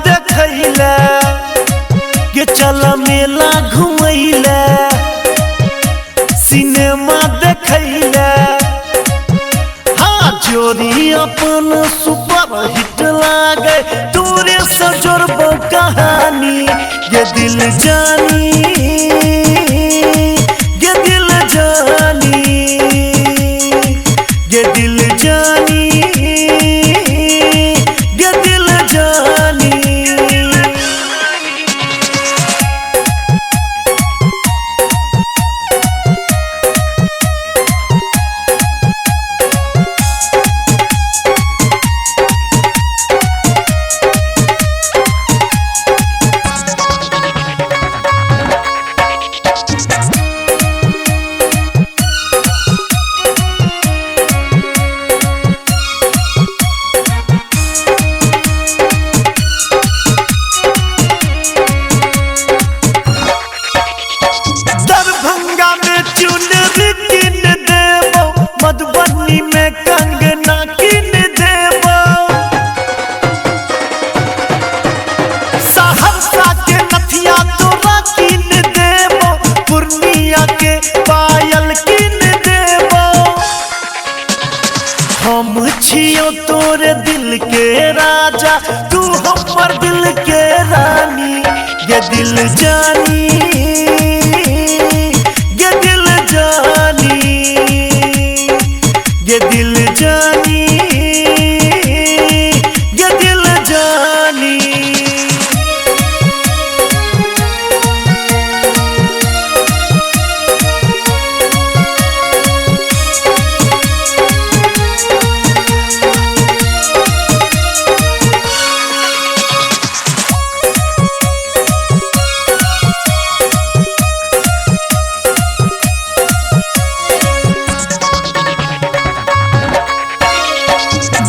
देखैला के चल मेला घुमैला सिनेमा देखैला हाँ जोड़ी अपन सुपर हिट लागे तोरे से जोड़बो कहानी ये दिल जानी ये दिल जानी ये दिल जानी ये दिल जानी मधुबनी में कंगना किन देबो सहरसा के नथिया तोरा किन देबो पूर्णिया के पायल किन देबो हम छियो तोरे दिल के राजा तू हमर दिल के रानी ये दिल जानी ये दिल जानी ये दिल जानी ये दिल जानी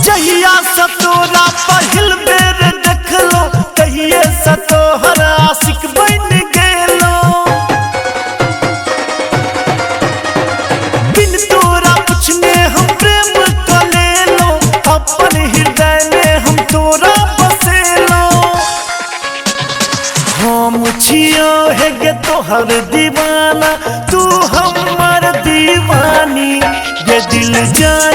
जहिया से तोरा पहिल बेर देखलो कहिए से तोहर आशिक बन गेलो बिन तोरा पूछने हम प्रेम कर लेलो अपन हृदय में हम तोरा बसेलो हम छियो है गे तोहर दीवाना तू हमर दीवानी ये दिल जान